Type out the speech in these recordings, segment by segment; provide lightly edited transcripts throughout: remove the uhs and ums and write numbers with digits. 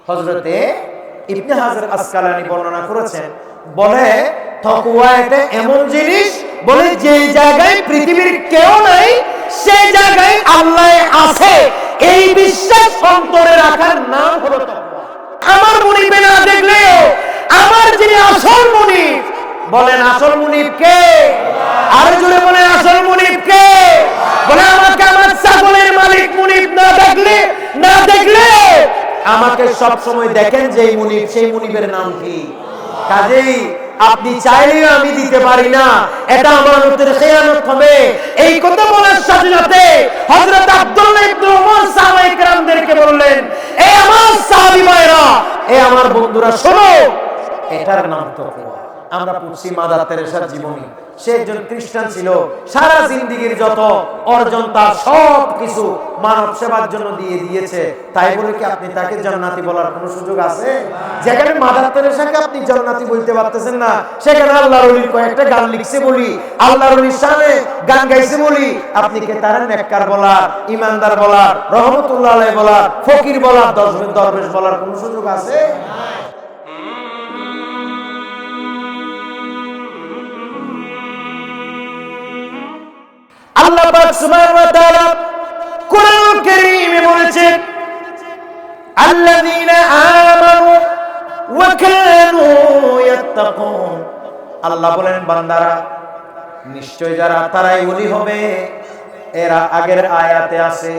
হযরতে ইবনে হাজার আসকালানী বর্ণনা করেছেন, বলে তাকওয়া এটা এমন জিনিস, বলে যে জায়গায় পৃথিবীর কেউ নাই সেই জায়গায় আল্লাহ আছে, এই বিশ্বাস অন্তরে রাখার নাম হলো তাকওয়া। আমার মুনিবে না দেখলেও আমার যিনি আসল মুনিব, বলেন আসল মুনিব কে? আর জোরে বলেন আসল মুনিব কে? বলে আমাকে আমার ছাগলের মালিক মুনিব না দেখলে আমাকে সব সময় দেখেন যে মুনিব, সেই মুনিবের নাম কি? কাজেই আপনি চাইলেও আমি দিতে পারি না, এটা আমানতের খেয়ানত হবে। এই কথা বলার সাথে সাথে হযরত আব্দুল্লাহ ইবনে ওমর সাহাবায়ে কেরামদেরকে বললেন, এই আমার সাহাবী ভাইরা, এই আমার বন্ধুরা, শোনো, এটার নাম তাকওয়া। আমরা পড়ছি মাদার তেরেসার জীবনী। সে একজন খ্রিস্টান ছিল, সারা জিন্দেগীর যত অর্জন তার সব কিছু মানব সেবার জন্য দিয়ে দিয়েছে। তাই বলে কি আপনি তাকে জান্নাতি বলার কোনো সুযোগ আছে? যেখানে মাদার তেরেসাকে আপনি জান্নাতি বলতে পারতেছেন না, সেখানে আল্লাহর ওলির কয়েকটা গান লিখছে বলি, আল্লাহর ওলির শানে গান গাইছে বলি, আপনি কে তার নেককার বলার, ইমানদার বলার, রহমতুল্লাহ আলাইহি বলার, ফকির বলার, দরবেশ বলার কোনো সুযোগ আছে? আল্লাহ পাক সুবহানাহু ওয়া তাআলা কোরআনুল কারীমে বলেছেন, আল্লাযীনা আমানু ওয়া কানু ইয়াত্তাকুন। আল্লাহ বলেন, বান্দারা নিশ্চয় যারা তারাই ওলি হবে। এরা আগের আয়াতে আছে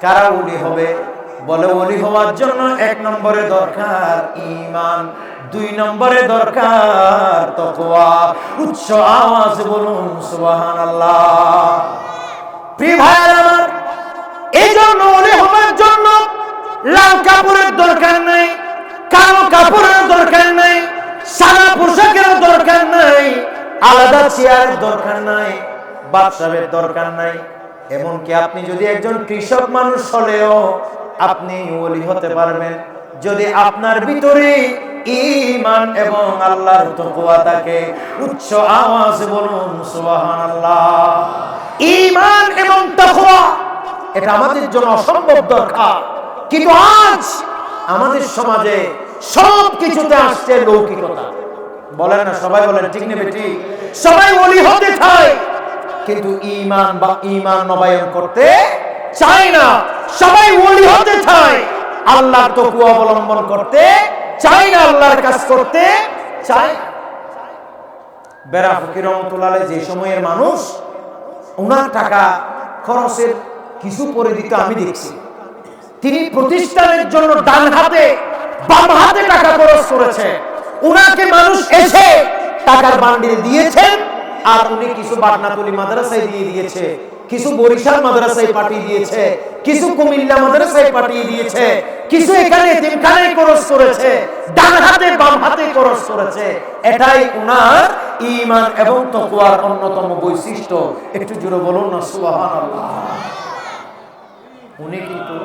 কারা ওলি হবে, বলে ওলি হওয়ার জন্য 1 নম্বরে দরকার ঈমান, 2 নম্বরে দরকার তাকওয়া। উচ্চ আওয়াজে বলুন সুবহানাল্লাহ। প্রিয় ভাইরা আমার, এই জন্য ওলি হওয়ার জন্য লাল কাপড়ের দরকার নাই, কালো কাপড়ের দরকার নাই, সাদা পোশাকের দরকার নাই, আলাদা চেয়ারের দরকার নাই, বাদশাহের দরকার নাই। এমনকি আপনি যদি একজন কৃষক মানুষ হলেও আপনি ওলি হতে পারবেন যদি আপনার ভিতরে ঈমান এবং আল্লাহর তাকওয়া থাকে। উচ্চ আওয়াজে বলুন সুবহানাল্লাহ। ঈমান এবং তাকওয়া এটা আমাদের জন্য অসম্ভব দরকার, কিন্তু আজ আমাদের সমাজে সব কিছুতে আসছে লৌকিকতা। বলেন না, সবাই বলেন ঠিক নেবে ঠিক, সবাই ওলি হতে চায় কিন্তু ঈমান বা ঈমান নবায়ন করতে চায় না। সবাই ওলি হতে চায়, আল্লাহর তাকওয়া অবলম্বন করতে চায় না, আল্লাহর কাজ করতে চায়। বেরা ফকির রহমাতুল্লাহ আলাইহি যে সময়ের মানুষ, ওনার টাকা খরচের কিছু পরে দিতে আমি দেখছি। তিনি প্রতিষ্ঠানের জন্য ডান হাতে বাম হাতে টাকা খরচ করেছে। ওনাকে মানুষ এসে টাকার বান্ডিল দিয়েছেন, আর উনি কিছু বাটনাতলি মাদ্রাসায় দিয়ে দিয়েছে, কিছু বরিশাল মাদ্রাসায় পাঠিয়ে দিয়েছে, কিছু কুমিল্লা মাদ্রাসায় পাঠিয়ে দিয়েছে, কিছু এখানে এতিমখানায় খরচ করেছে, ডান হাতে বাম হাতে খরচ করেছে। এটাই উনার ঈমান এবং তাকওয়ার অন্যতম বৈশিষ্ট্য। একটু জোরে বলুন না সুবহানাল্লাহ। উনি কিন্তু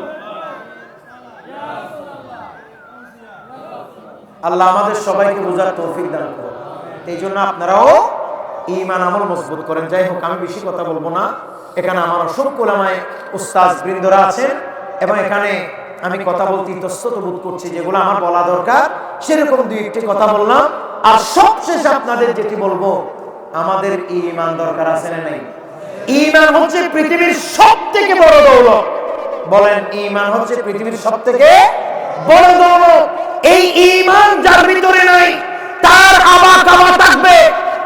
আল্লাহ আমাদের সবাইকে বোঝার তৌফিক দান করুন। এই জন্য আপনারাও ঈমান আমল মজবুত করেন। যাই হোক, আমি বেশি কথা বলবো না। এখানে আমার অসংখ্য উলামায়ে উস্তাদ বৃন্দরা আছেন এবং এখানে আমি কথা বলতে ইতস্তত বোধ করছি, যেগুলো আমার বলা দরকার সেরকম 2-1টি কথা বললাম। আর সবশেষে আপনাদের যেটি বলবো, আমাদের ঈমান দরকার আছে না নাই? ঈমান হচ্ছে পৃথিবীর সবথেকে বড় দৌলত। বলেন, ঈমান হচ্ছে পৃথিবীর সবথেকে বড় দৌলত। এই ঈমান যার ভিতরে নাই, তার আবা কাবা থাকবে,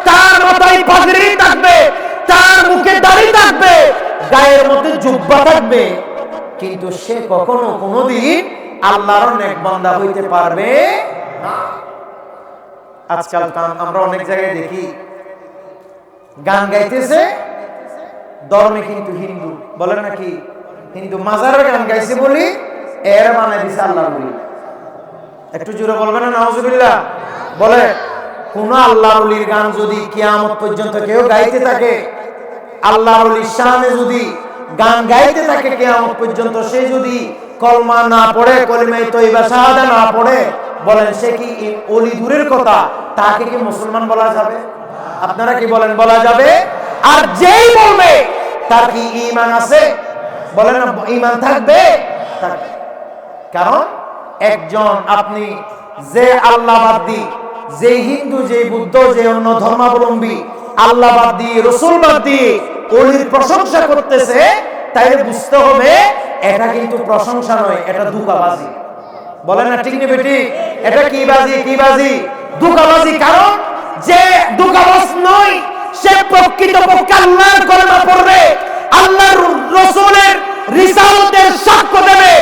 তার মাথায় পাগড়ি থাকবে, তার মুখে দাড়ি থাকবে, গায়ের মধ্যে জুব্বা থাকবে, কিন্তু সে কখনো কোনোদিন আল্লাহর নেক বান্দা হইতে পারবে না। আজকাল আমরা অনেক জায়গায় দেখি গান গাইতেছে, ধর্মে কিন্তু হিন্দু, বলে নাকি হিন্দু, মাজারের গান গাইছে বলি এর মানে দিছে আল্লাহর বলি। একটু জোরে বলবেন না নাউজুবিল্লাহ। বলে, কোন আল্লাহর ওলির গান যদি কিয়ামত পর্যন্ত কেউ গাইতে থাকে, আল্লাহর ওলির শানে যদি গান গাইতে থাকে কিয়ামত পর্যন্ত, সে যদি কলমা না পড়ে, কলিমায়ে তয়্যিবা শাহাদা না পড়ে, বলেন সে কি ওলি দূরের কথা, তাকে কি মুসলমান বলা যাবে? আপনারা কি বলেন, বলা যাবে? আর যেই বলবে তার কি ঈমান আছে, বলেন না ঈমান থাকবে। কারণ একজন আপনি যে আল্লাহবাদী, যে হিন্দু, যে বুদ্ধ, যে অন্য ধর্মাবলম্বী আল্লাহবাদী রাসূলবাদী ওলির প্রশংসা করতেছে, তাইলে বুঝতে হবে এটা কিন্তু প্রশংসা নয়, এটা ধোঁকাবাজি। বলেন না ঠিক নেবে ঠিক? এটা কি বাজি? কি বাজি? ধোঁকাবাজি। কারণ যে ধোঁকাবাজ নয় সে প্রকৃতপক্ষে আল্লাহর কলেমা পড়বে, আল্লাহর রাসূলের রিসালাতের সাক্ষ্য দেবে,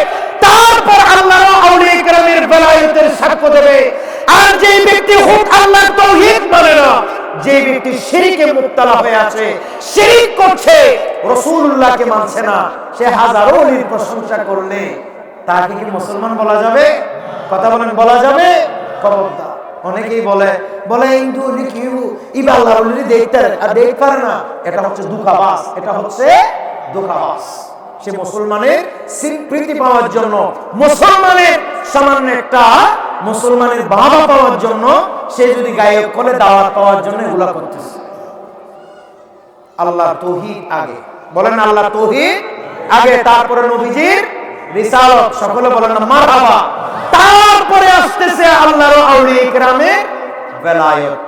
তারপর আল্লাহর আউলিয়া কেরামের বেলায়েতের সাক্ষ্য দেবে। আর যে ব্যক্তি হুক আল্লাহর তাওহীদ মানে না, যে ব্যক্তি শিরকে মুবতালা হয়ে আছে, শিরক করছে, রাসূলুল্লাহকে মানছে না, সে হাজারো ওলির প্রশংসা করলে তাকে কি মুসলমান বলা যাবে? কথা বলেন, বলা যাবে? খবরদার। অনেকেই বলে হিন্দু ওলি কিউ ইবা আল্লাহর ওলি দেখতে আর দেখতে পারে না, এটা হচ্ছে ধোঁকাবাজ, এটা হচ্ছে ধোঁকাবাজ। সে মুসলমানের স্বীকৃতি পাওয়ার জন্য, মুসলমানের সামান্য একটা মুসলমানের বাবা পাওয়ার জন্য সে যদি গায়ক করে দাওয়াত পাওয়ার জন্য এগুলা করতেছে। আল্লাহর তাওহীদ আগে, বলেন আল্লাহর তাওহীদ আগে, তারপরে নবীজির রিসালাত, সকলে বলেন না মারহাবা, তারপরে আসতেছে আল্লাহর আউলিয়া কেরামের বেলায়েত।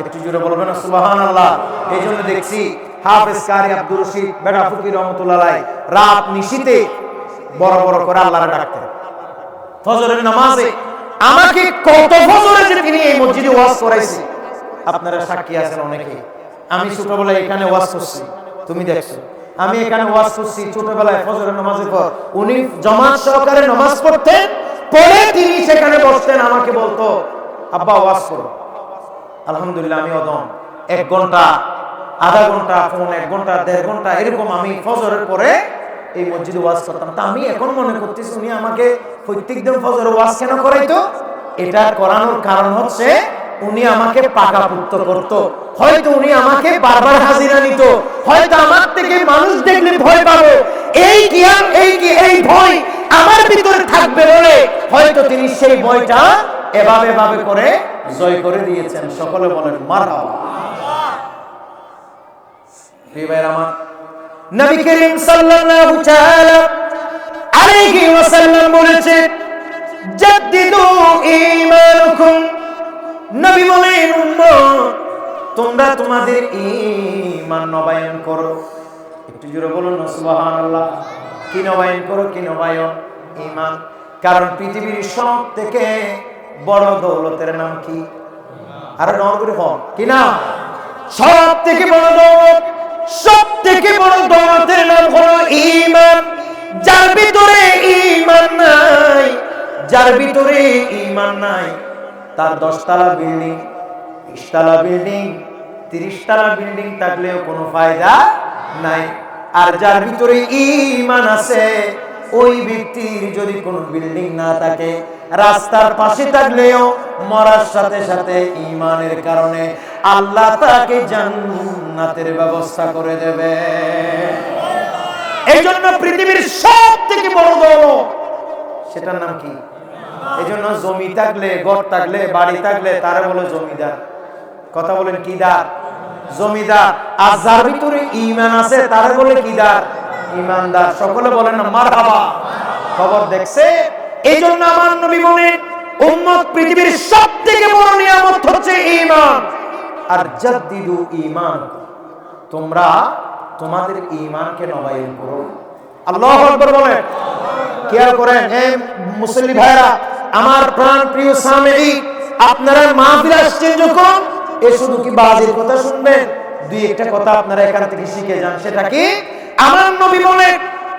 একটু জোরে বলবেন না সুবহানাল্লাহ। এইজন্য দেখছি হাফেজ কারি আব্দুর রশিদ বেটা ফকির রহমাতুল্লাহ আলাইহি রাত নিশিতে বড় বড় করে আল্লাহর ডাকতেন। ফজরের নামাজে আমাকে কত ফজরে যে তিনি এই মসজিদে ওয়াজ করাইছে, আপনারা সাক্ষী আছেন অনেকে। আমি ছোটবেলায় এখানে ওয়াজ করছি, তুমি দেখছো। আমি এখানে ওয়াজ করছি ছোটবেলায় ফজরের নামাজের পর। উনি জামাত সহকারে নামাজ পড়তেন, পরে তিনি সেখানে বসতেন, আমাকে বলতো আব্বা ওয়াজ করো। আলহামদুলিল্লাহ আমি অদম 1 ঘন্টা, আধা ঘন্টা, ফোন 1 ঘন্টা, 1.5 ঘন্টা এরকম আমি ফজরের পরে এই মসজিদে ওয়াজ করতাম। তা আমি এখন মনে করতেছি উনি আমাকে প্রত্যেকদিন ফজরের ওয়াজ কেন করাইতো? এটা করানোর কারণ হচ্ছে উনি আমাকে পাকাপুক্ত করত। হয়তো উনি আমাকে বারবার হাজিরা নিত, হয়তো আমার থেকে মানুষ দেখলে ভয় পাবো, এই ভয় আমার ভিতরে থাকবে বলে হয়তো তিনি সেই ভয়টা এভাবে করে জয় করে দিয়েছেন। সকলে বলেন মারহাবা। প্রিয় ভাইরা আমার, নবী করিম সাল্লাল্লাহু তাআলা আলাইহি ওয়াসাল্লাম বলেছেন জাদ্দিদু ঈমানুকুম। নবী বলেন উম্মত তোমরা তোমাদের ঈমান নবায়ন করো। একটু জোরে বলুন না সুবহানাল্লাহ। কি নবায়ন করো? কি নবায়ন? ঈমান। কারণ পৃথিবীর সব থেকে বড় দৌলতের নাম কি? আর নগরী হন কি না? সব থেকে বড় দৌলত, সব থেকে বড় দৌলতের নাম হলো ঈমান। যার ভিতরে ঈমান নাই, যার ভিতরে ঈমান নাই, তার 10 তলা বিল্ডিং, 20 তলা বিল্ডিং, 30 তলা বিল্ডিং থাকলেও কোনো ফায়দা নাই। আর যার ভিতরে ঈমান আছে, ওই ব্যক্তির যদি কোনো বিল্ডিং না থাকে, রাস্তার পাশে থাকলেও মরার সাথে সাথে ঈমানের কারণে আল্লাহ তাকে জান্নাতের ব্যবস্থা করে দেবে। এই জন্য পৃথিবীর সব থেকে বড় দৌলত, সেটার নাম কি? এই জন্য জমি থাকলে, ঘর থাকলে, বাড়ি থাকলে তারা বলে জমিদার। কথা বলেন কি দার? জমিদার। আর যার ভিতরে ঈমান আছে তারা বলে কি দার? ঈমানদার। সকলে বলেন না মারহাবা। খবর দেখছে? এই জন্য আমার নবী বলেন উম্মত পৃথিবীর সব থেকে বড় নিয়ামত হচ্ছে ঈমান। আর জাদ্দিদু ঈমান, তোমরা তোমাদের ঈমানকে নবায়ন করো। আল্লাহু আকবার বলেন। খেয়াল করেন হে মুসল্লি ভাইরা, আমার প্রাণ প্রিয় সামিঈ, আপনারা মাহফিল আসছেন যখন, এ শুধু কি বাজের কথা শুনবেন? দুই একটা কথা আপনারা এখান থেকে শিখে যান। সেটা কি? আমার নবী বলেন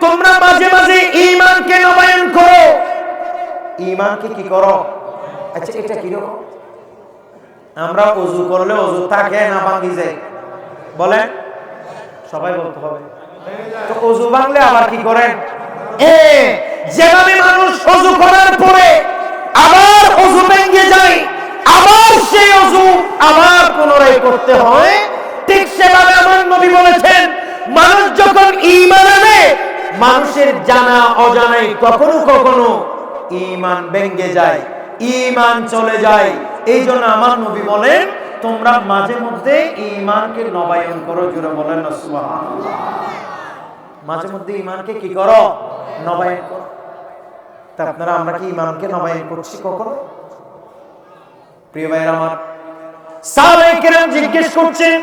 তোমরা মাঝে মাঝে ঈমানকে নবায়ন করো। ঈমানকে কি করো? আচ্ছা এটা কি রকম? আমরা ওযু করলে ওযু থাকে না ভাঙি যায়? বলেন, সবাই বলতে হবে। তো ওযু ভাঙলে আবার কি করেন? যেভাবে মানুষ ওযু করার পরে আবার ওযু ভেঙে যায়, আবার সেই ওযু আবার পুনরায় করতে হয়, ঠিক সেভাবে আমার নবী বলেছেন মানুষ যখন ঈমান আনে, মানুষের জানা অজানায় কখনো কখনো ঈমান ভেঙে যায়, ঈমান চলে যায়। এই জন্য আমার নবী বলেন তোমরা মাঝে মধ্যে ঈমানকে নবায়ন করো। জোরে বলেন না সুবহানাল্লাহ। মাঝে মধ্যে ঈমানকে কি করো? নবায়ন করো। তা আপনারা আমরা কি ইমানকে নবায়ন করছি কখনো? প্রিয় ভাইরা আমার, সাহাবায়ে কেরাম জিজ্ঞেস করছেন,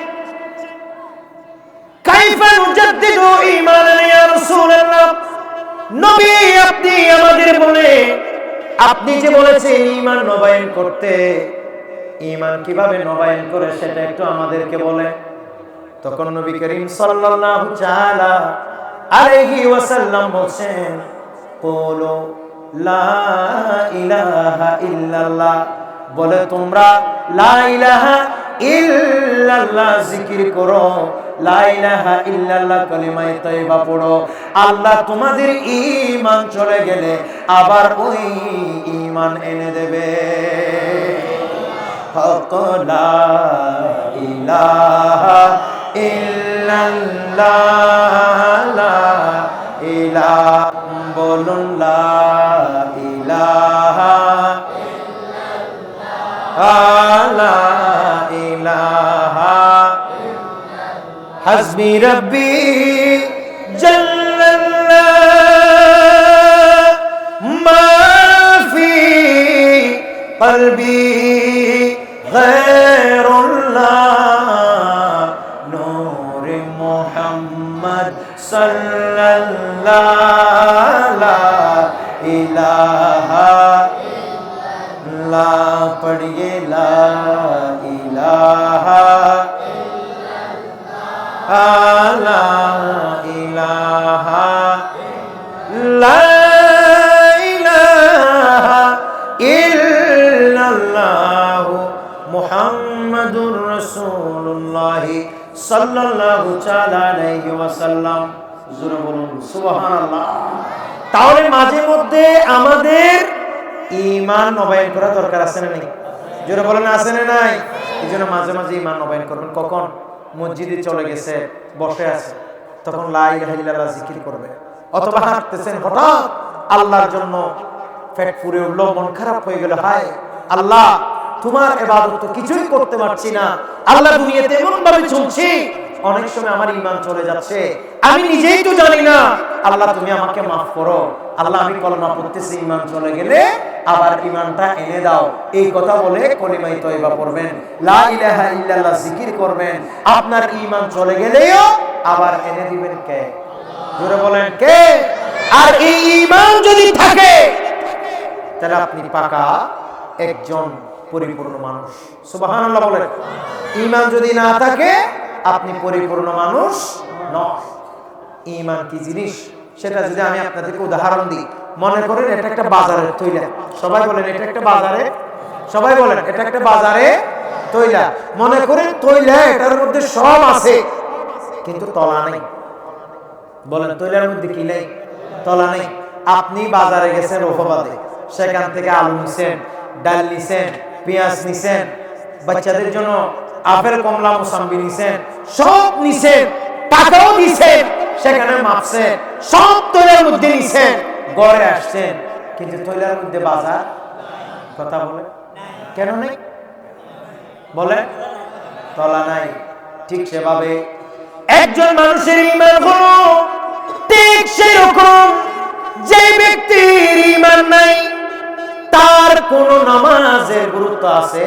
কাইফা নুজাদ্দিদু ঈমানানা ইয়া রাসূলুল্লাহ, নবী আপনি আমাদের বলে, আপনি যে বলেছেন ঈমান নবায়ন করতে, ঈমান কিভাবে নবায়ন করে সেটা একটু আমাদেরকে বলে। তখন নবী করিম সাল্লাল্লাহু তাআলা আলাইহি ওয়াসাল্লাম বলেন, কুলু লা ইলাহা ইল্লাল্লাহ, বলে তোমরা লা ইলাহা ইল্লাল্লাহ জিকির করো, লা ইলাহা ইল্লাল্লাহ কালিমায়ে তাইয়্যিবা পড়ো। আল্লাহ তোমাদের ঈমান চলে গেলে আবার ওই ঈমান এনে দেবে। হক লা ইলাহা ইল্লাল্লাহ, লা ইলাহা, বলুন লা ইলাহা লা ইলাহা হাসবি রব্বি জাল্লাল্লাহ মা ফি কলবি গায়রুল্লাহ নূরে মুহাম্মদ সাল্লাল্লাহু লা ইলাহা লা পড়িয়ে লা ইলাহা লা ইলাহা লা ইলাহা ইল্লাল্লাহ মুহাম্মাদুর রাসূলুল্লাহ সাল্লাল্লাহু তাআলা আলাইহি ওয়াসাল্লাম। জোরে বলুন সুবহানাল্লাহ। তাহলে মাঝে মধ্যে আমাদের ঈমান নবায়ন করা দরকার আছে না নাই? জোরে বলেন আছে না নাই? এইজন্য মাঝে মাঝে ঈমান নবায়ন করবেন। কখন? মসজিদে চলে গেছে, বসে আছে, তখন লা ইলাহা ইল্লাল্লাহ জিকির করবে। অথবা হাঁটতেছেন, হঠাৎ আল্লাহর জন্য পেট পুরে উঠল, মন খারাপ হয়ে গেল, হায় আল্লাহ তোমার ইবাদত তো কিছুই করতে পারছি না, আল্লাহ দুনিয়াতে এমন ভাবে চলছে, অনেক সময় আমার ঈমান চলে যাচ্ছে, আমি নিজেই তো জানি না, আল্লাহ তুমি আমাকে মাফ করো, আল্লাহ আমি কলমা পড়তেছি, ঈমান চলে গেলে আবার ঈমানটা এনে দাও। এই কথা বলে কলিমায়ে তাইয়্যিবা পড়বেন, লা ইলাহা ইল্লাল্লাহ জিকির করবেন। আপনার ঈমান চলে গেলেও আবার এনে দিবেন কে? জোরে বলেন কে? আর এই ঈমান যদি থাকে তাহলে আপনি পাকা একজন পরিপূর্ণ মানুষ। সুবহানাল্লাহ বলেন। ঈমান যদি না থাকে আপনি পরিপূর্ণ মানুষ নন। ঈমান কি জিনিস সেটা যদি আমি আপনাদেরকে উদাহরণ দিই, মনে করেন এটা একটা বাজারের তৈলা। সবাই বলেন এটা একটা বাজারে, সবাই বলেন এটা একটা বাজারে তৈলা। মনে করেন তৈলা, এটার মধ্যে সব আছে কিন্তু তলা নেই। বলেন তৈলার মধ্যে কি নেই? তলা নেই। আপনি বাজারে গেছেন রোফাবাদে, সেখান থেকে আলু নিছেন, ডাল নিছেন, পেঁয়াজ নিছেন, বাচ্চাদের জন্য আপেল কমলা মোসাম্বি নিছেন, সব নিছেন, টাকাও দিছেন, সেখানে মাপছেন, সব তৈলার মধ্যে নিছেন, ঘরে আসছেন, কিন্তু তৈলার মধ্যে বাজার কথা বলে কেন নেই? বলে তলা নাই। ঠিক সেভাবে একজন মানুষের ঈমান হলো ঠিক সেরকম, যে ব্যক্তির ঈমান নাই তার কোন নামাজের গুরুত্ব আছে,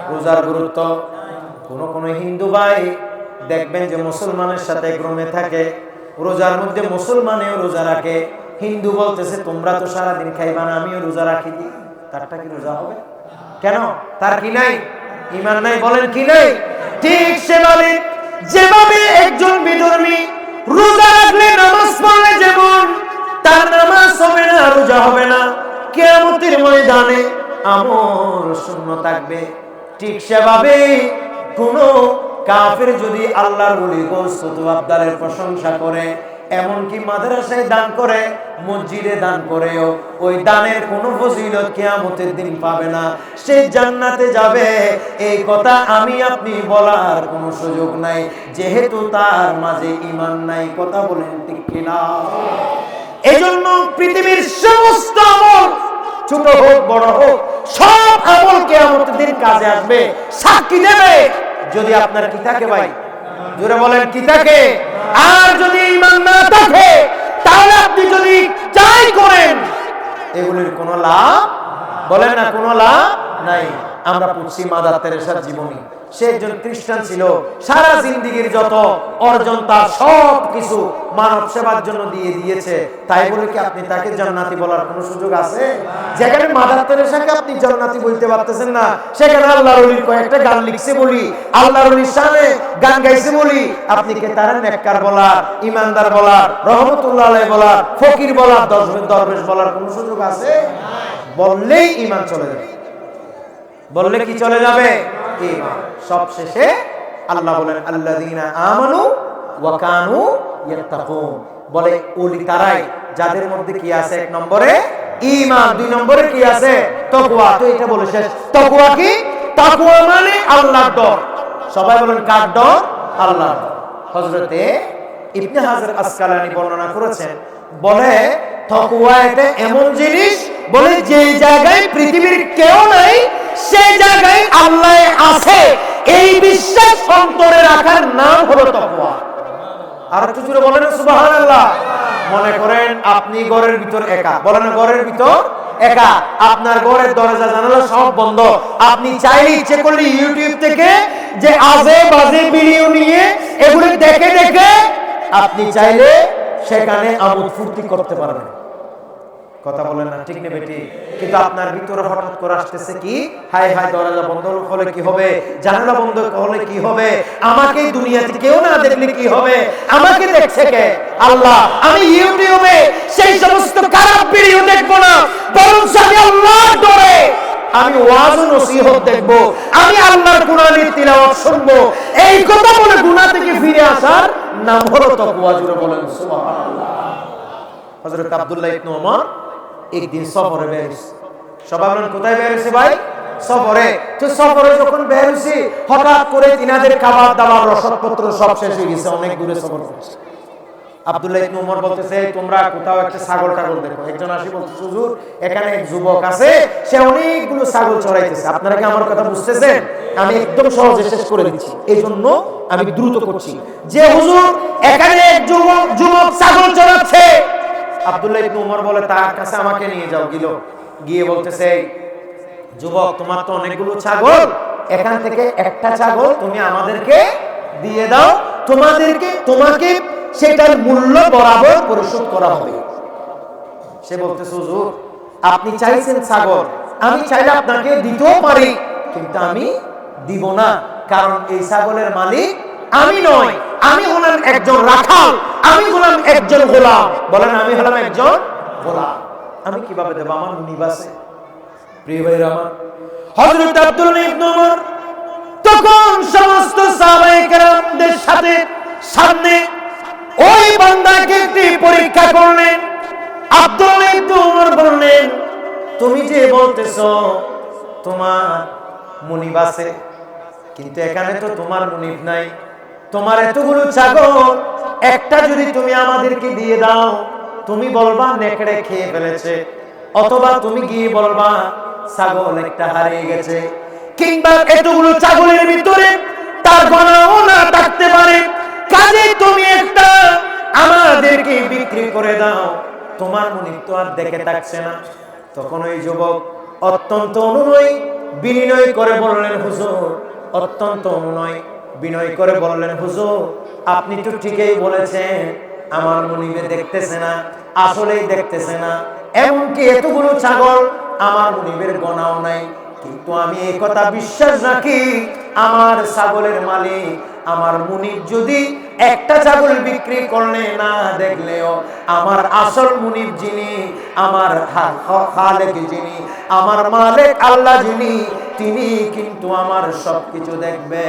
রোজার গুরুত্ব। কোন হিন্দু ভাই দেখবেন যে মুসলমানের সাথে গ্রমে থাকে, রোজার মধ্যে মুসলমানেও রোজা রাখে, হিন্দু বলতেছে তোমরা তো সারাদিন খাইবা না, আমিও রোজা রাখি দিই, তারটা কি রোজা হবে? কেন? তার কি নাই? ঈমান নাই। বলেন কি নাই? ঠিক সেভাবে যেভাবে একজন বিধর্মী রোজা রাখলে, নামাজ পড়লে যেমন তার নামাজ হবে না, রোজা হবে না, কিয়ামতের ময়দানে আমল শূন্য থাকবে, ঠিক সেভাবে কোন কাফের যদি আল্লাহর ওলি গোস্ত আবদালের প্রশংসা করে, এমনকি মাদ্রাসায় দান করে, মসজিদে দান করেও ওই দানের কোনো ফজিলত কিয়ামতের দিন পাবে না, সে জান্নাতে যাবে, এই কথা আমি আপনি বলার কোনো সুযোগ নাই, যেহেতু তার মাঝে ঈমান নাই। কথা বলেন ঠিক কিনা? এজন্য পৃথিবীর সমস্ত আমল, ছোট হোক বড় হোক, সব আমল কিয়ামতের দিন কাজে আসবে, সাক্ষী দেবে, যদি আপনার কি থাকে ভাই? জোরে বলেন কি থাকে? আর যদি ঈমান না থাকে তাহলে আপনি যদি যাই করেন এগুলির কোনো লাভ, বলেন না কোনো লাভ নাই। আমরা পড়ছি মাদার তেরেসার জীবনী। সে একজন খ্রিস্টান ছিল, সারা জিন্দেগির যত অর্জন তার সব কিছু মানব সেবার জন্য দিয়ে দিয়েছে। তাই বলে কি আপনি তাকে জান্নাতি বলার কোনো সুযোগ আছে? যেখানে মাদার তেরেসাকে আপনি জান্নাতি বলতে পারতেছেন না, সেখানে আল্লাহর ওলির কয়েকটা গান লিখছে বলি, আল্লাহর ওলির শানে গান গাইছে বলি, আপনি কে তার নেককার বলার, ইমানদার বলার, রহমতুল্লাহ আলাইহি বলার, ফকির বলার, দরবেশ বলার কোনো সুযোগ আছে? বললেই ঈমান চলে যাবে। বললে কি চলে যাবে? ঈমান। সবশেষে আল্লাহ বলেন আল্লাযীনা আমানু ওয়া কানু ইয়াত্তাকুন, বলে ওলি তারাই যাদের মধ্যে কি আছে? এক নম্বরে ঈমান, দুই নম্বরে কি আছে? তাকওয়া। তো এটা বলে শেষ। তাকওয়া কি? তাকওয়া মানে আল্লাহর ডর। সবাই বলেন কার ডর? আল্লাহর ডর। হযরতে ইবনে হাজার আসকালানী বর্ণনা করেছেন, বলে তাকওয়া এটা এমন জিনিস, বলে যে জায়গায় পৃথিবীর কেউ নাই সেই জায়গায় আল্লাহ আছে, এই বিশ্বাস অন্তরে রাখার নাম হলো তাকওয়া। আর একটু জোরে বলেন সুবহানাল্লাহ। মনে করেন আপনি ঘরের ভিতর একা, বলেন ঘরের ভিতর একা, আপনার ঘরের দরজা জানালা সব বন্ধ, আপনি চাইলে ইচ্ছে করলে ইউটিউব থেকে যে আজে বাজে ভিডিও নিয়ে এগুলো দেখে দেখে আপনি চাইলে সেখানে আমোদ ফুর্তি করতে পারবেন। কথা বলেন না ঠিক নেবে ঠিক, কিন্তু আপনার ভিতরে হঠাৎ করে আসতেছে কি, হায় হায় দরজা বন্ধ হলে কি হবে, জানালা বন্ধ হলে কি হবে, আমাকে দুনিয়াতে কেউ না দেখলে কি হবে, আমাকে দেখছে কে? আল্লাহ। আমি ইউটিউবে সেই সমস্ত খারাপ ভিডিও দেখবো না, বরং আমি আল্লাহর ডরে আমি ওয়াজ ও নসিহত দেখবো, আমি আল্লাহর কোরআনের তিলাওয়াত শুনবো। এই কথা বলে গুনাহ থেকে ফিরে আসার নাম হলো তাকওয়া। জোরে বলেন সুবহানাল্লাহ। হযরত আব্দুল্লাহ ইবনে ওমর একদিন সফরে বের হইছে। সবাই বলেন কোথায় বের হইছে ভাই? সফরে। তো সফরে যখন বের হইছে, হঠাৎ করে তিনাদের খাবার দাবার রসদপত্র সব শেষ হয়ে গেছে, অনেক দূরে সফর করছে। আব্দুল্লাহ ইবনে ওমর বলতেছে তোমরা কোথাও একটা ছাগল টাগল দেখো। একজন আসি বলতেছে হুজুর এখানে এক যুবক আছে, সে অনেকগুলো ছাগল চড়াইতেছে। আপনারা কি আমার কথা বুঝতেছেন? আমি একদম সহজে শেষ করে দিচ্ছি, এই জন্য আমি দ্রুত করছি। যে হুজুর এখানে এক যুবক ছাগল চড়াচ্ছে, আব্দুল্লাহ ইবনে ওমর বলে তার কাছে আমাকে নিয়ে যাও। গিয়ে বলতেছে যুবক তোমার তো অনেকগুলো ছাগল, এখান থেকে একটা ছাগল তুমি আমাদেরকে দিয়ে দাও, তোমাকে সেটার মূল্য বরাবর পরিশোধ করা হবে। সে বলতেছে হুজুর আপনি চাইছেন ছাগল, আমি চাইলে আপনাকে দিতেও পারি, কিন্তু আমি দিব না, কারণ এই ছাগলের মালিক আমি নয়, আমি হলাম একজন রাখাল, আমি হলাম একজন গোলাম। বলেন আমি হলাম একজন গোলাম, আমি কিভাবে দেব? আমার মুনিব আছে। প্রিয় ভাইরা আমার, হযরত আব্দুল্লাহ ইবনে ওমর তখন সমস্ত সাহাবায়ে কেরামদের সাথে সামনে ওই বান্দাকে একটি পরীক্ষা করলেন। আব্দুল্লাহ ইবনে ওমর বললেন তুমি যে বলতেছো তোমার মুনিব আছে, কিন্তু এখানে তো তোমার মুনিব নাই, তোমার এতগুলো ছাগল একটা যদি তুমি আমাদেরকে দিয়ে দাও, তুমি বলবা নেকড়ে খেয়ে ফেলেছে, অথবা তুমি গিয়ে বলবা ছাগল একটা হারিয়ে গেছে, কিংবা এতগুলো ছাগলের ভিতরে তার গণাও না থাকতে পারে, কাজে তুমি একটা আমাদেরকে বিক্রি করে দাও, তোমার মুনিব তো আর দেখে থাকছে না। তখন ওই যুবক অত্যন্ত অনুনয় বিনয় করে বললেন হুজুর, অত্যন্ত অনুনয় বিনয় করে বললেন হুজুর আপনি তো ঠিকই বলেছেন, আমার মুনিবে দেখতেছে না, আসলেই দেখতেছে না, এমনকি এতগুলো ছাগল আমার মুনিবের গণাও নাই, কিন্তু আমি এই কথা বিশ্বাস রাখি আমার ছাগলের মালিক আমার মুনিব যদি একটা ছাগল বিক্রি করলে না দেখলেও আমার আসল মুনিব যিনি, আমার খালেক যিনি, আমার মালিক আল্লাহ যিনি, তিনি কিন্তু আমার সবকিছু দেখবে,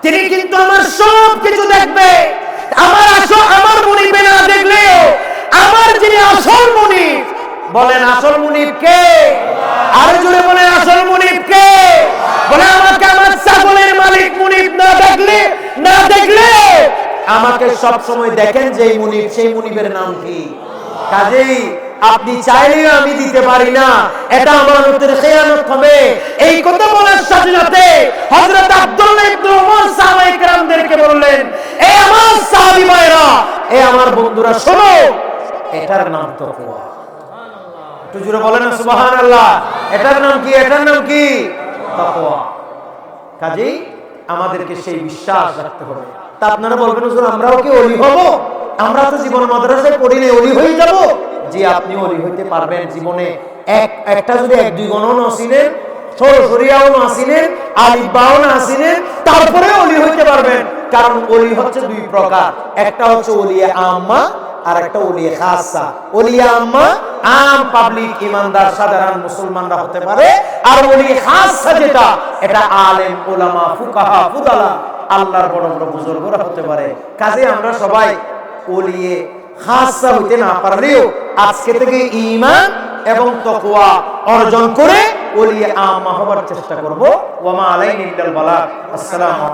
তিনি কিন্তু আমার সবকিছু দেখবে। আমার মুনিবে না দেখলেও আমার যিনি আসল মুনিব, বলেন আসল মুনিব কে? আর জোরে বলেন আসল মুনিব কে? বলে আমাকে আমার ছাগলের মালিক মুনিব না দেখলে আমাকে সব সময় দেখেন যে মুনিব, সেই মুনিবের নাম কি? কাজেই আপনি চাইলেও আমি দিতে পারি না, এটা আমানতের খেয়ানত হবে। এই কথা বলার সাথে সাথে হযরত আব্দুল্লাহ ইবনে ওমর সাহাবায়ে কেরামদেরকে বললেন, এ আমার সাহাবী ভাইরা, এ আমার বন্ধুরা শোনো, এটার নাম তাকওয়া। একটু জোরে বলেন না সুবহানাল্লাহ। এটার নাম কি? এটার নাম কি? তাকওয়া। কাজেই আমাদেরকে সেই বিশ্বাস রাখতে হবে। তা আপনারা বলবেন হুজুর আমরাও কি ওলি হব? আমরা তো জীবন মাদ্রাসায় পড়ি না, ওলি হয়ে যাব? জি, আপনি ওলি হইতে পারবেন। জীবনে একটা যদি 1-2 গণও না চিনেন, সরাসরিয়াও না চিনেন, আলিফ বাও না চিনেন, তারপরে ওলি হইতে পারবেন। কারণ ওলি হচ্ছে 2 প্রকার, একটা হচ্ছে ওলিয়ে আম্মা আর একটা ওলিয়ে খাসা। ওলিয়ে আম্মা আম পাবলিক ইমানদার সাধারণ মুসলমানরা হতে পারে, আর ওলিয়ে খাসা যেটা, এটা আলেম উলামা ফুকাহা ফুদালা আল্লাহর বড় বড় বুজুর্গরা হতে পারে। কাজে আমরা সবাই ওলিয়ে খাসা হইতে না পারলেও আজকে থেকে ঈমান এবং তাকওয়া অর্জন করে ওলিয়ে আম্মা হবার চেষ্টা করব। ওয়া মা আলাইনা ইল্লাল বালাগ। আসসালামু